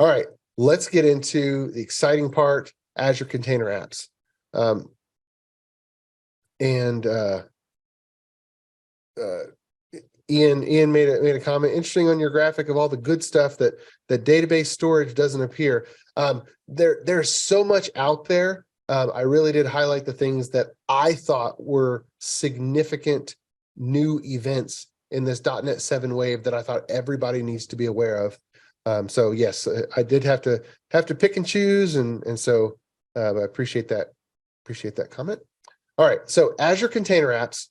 All right, let's get into the exciting part, Azure Container Apps. Ian made a comment. Interesting on your graphic of all the good stuff that database storage doesn't appear. There's so much out there. I really did highlight the things that I thought were significant new events in this .NET 7 wave that I thought everybody needs to be aware of. So yes, I did have to pick and choose, and so I appreciate that comment. All right, so Azure Container Apps,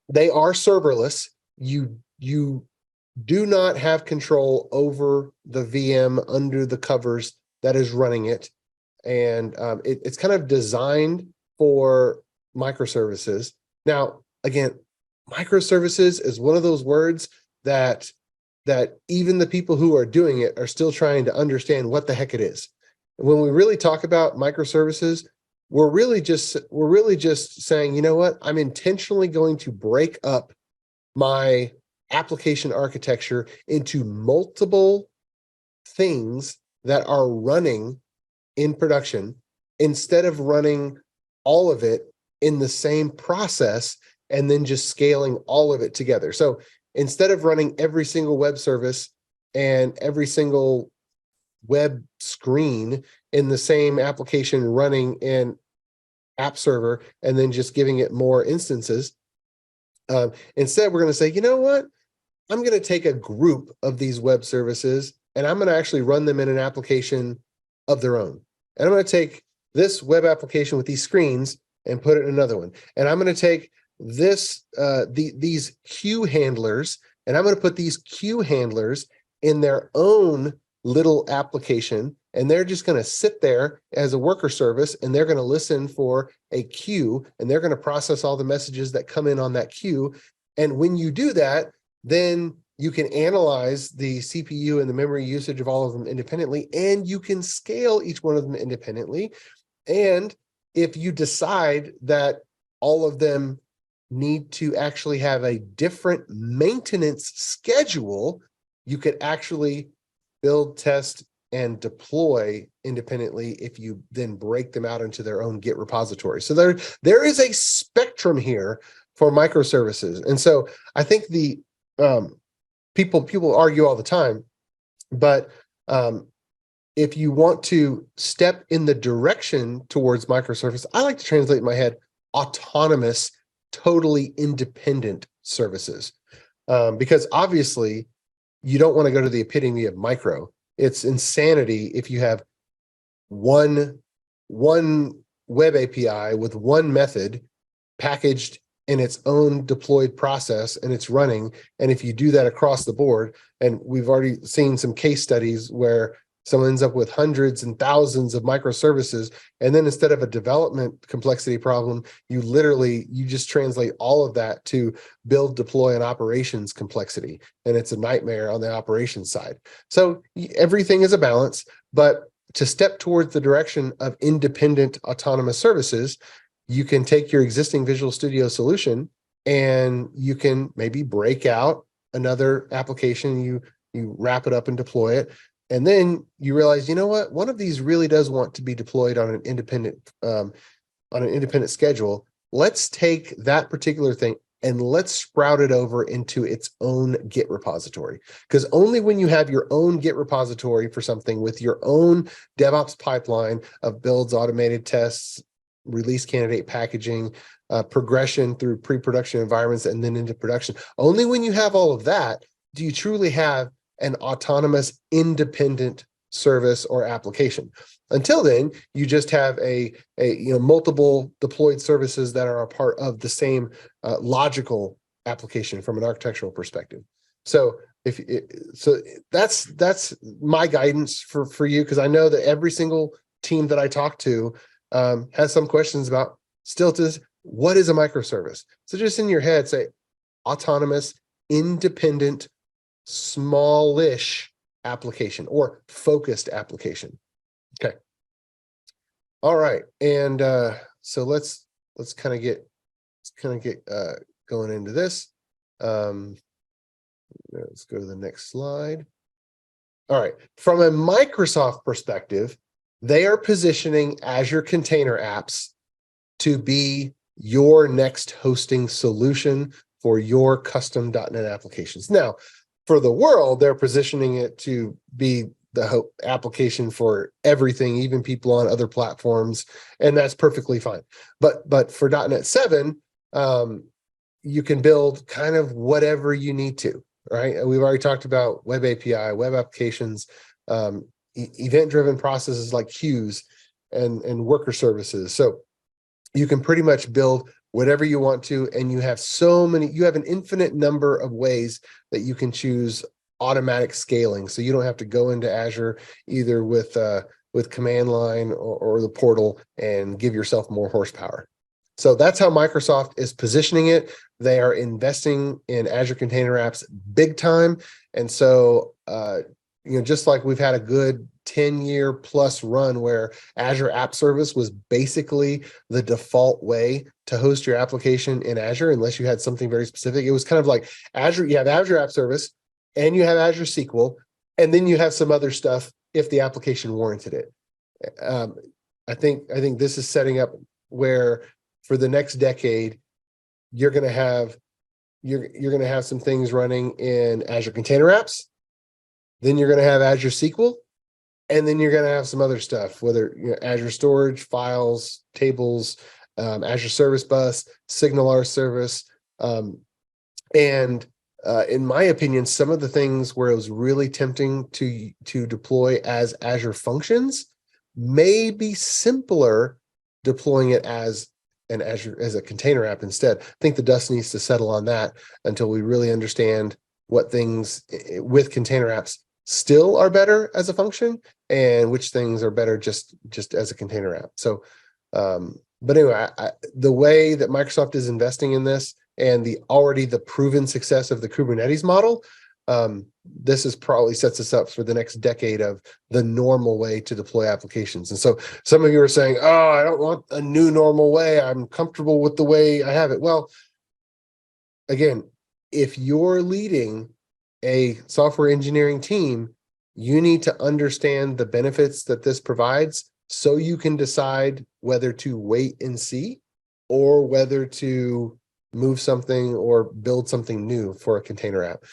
they are serverless. You do not have control over the VM under the covers that is running it, and it's kind of designed for microservices. Now, again, microservices is one of those words that even the people who are doing it are still trying to understand what the heck it is. When we really talk about microservices, we're really just saying, you know what, I'm intentionally going to break up my application architecture into multiple things that are running in production instead of running all of it in the same process and then just scaling all of it together. So instead of running every single web service and every single web screen in the same application running in app server and then just giving it more instances, instead we're going to say, you know what, I'm going to take a group of these web services and I'm going to actually run them in an application of their own. And I'm going to take this web application with these screens and put it in another one. And I'm going to take this these queue handlers, and I'm going to put these queue handlers in their own little application, and they're just going to sit there as a worker service, and they're going to listen for a queue, and they're going to process all the messages that come in on that queue. And when you do that, then you can analyze the CPU and the memory usage of all of them independently, and you can scale each one of them independently. And if you decide that all of them need to actually have a different maintenance schedule, you could actually build, test, and deploy independently if you then break them out into their own Git repository. So there is a spectrum here for microservices. And so I think the people argue all the time, but if you want to step in the direction towards microservice, I like to translate in my head autonomous, totally independent services, because obviously you don't want to go to the epitome of micro. It's insanity if you have one web API with one method packaged in its own deployed process and it's running. And if you do that across the board, and we've already seen some case studies where someone ends up with hundreds and thousands of microservices, and then instead of a development complexity problem, you just translate all of that to build, deploy, and operations complexity. And it's a nightmare on the operations side. So everything is a balance, but to step towards the direction of independent autonomous services, you can take your existing Visual Studio solution and you can maybe break out another application, you wrap it up and deploy it. And then you realize, you know what, one of these really does want to be deployed on an independent schedule. Let's take that particular thing and let's sprout it over into its own Git repository. Because only when you have your own Git repository for something with your own DevOps pipeline of builds, automated tests, release candidate packaging, progression through pre-production environments, and then into production, only when you have all of that do you truly have an autonomous, independent service or application. Until then, you just have a multiple deployed services that are a part of the same logical application from an architectural perspective. So that's my guidance for you, because I know that every single team that I talk to has some questions about what is a microservice? So just in your head, say autonomous, independent, smallish application or focused application. Okay. All right. And so let's kind of get going into this. Let's go to the next slide. All right. From a Microsoft perspective, they are positioning Azure Container Apps to be your next hosting solution for your custom .NET applications. Now, for the world, they're positioning it to be the application for everything, even people on other platforms, and that's perfectly fine. But for .NET 7, you can build kind of whatever you need to, right? We've already talked about web API, web applications, event-driven processes like queues and worker services. So you can pretty much build whatever you want to, and you have an infinite number of ways that you can choose automatic scaling. So you don't have to go into Azure either with command line or the portal and give yourself more horsepower. So that's how Microsoft is positioning it. They are investing in Azure Container Apps big time. And so, just like we've had a good 10-year plus run where Azure App Service was basically the default way to host your application in Azure, unless you had something very specific. It was kind of like Azure, you have Azure App Service and you have Azure SQL, and then you have some other stuff if the application warranted it. I think this is setting up where for the next decade, you're going to have some things running in Azure Container Apps. Then you're going to have Azure SQL, and then you're going to have some other stuff, whether Azure Storage, Files, Tables, Azure Service Bus, SignalR Service, and in my opinion, some of the things where it was really tempting to deploy as Azure Functions may be simpler deploying it as an Azure as a container app instead. I think the dust needs to settle on that until we really understand what things with container apps still are better as a function and which things are better just as a container app. So, but anyway, the way that Microsoft is investing in this and the proven success of the Kubernetes model, this is probably sets us up for the next decade of the normal way to deploy applications. And so some of you are saying, oh, I don't want a new normal way. I'm comfortable with the way I have it. Well, again, if you're leading a software engineering team, you need to understand the benefits that this provides so you can decide whether to wait and see or whether to move something or build something new for a container app.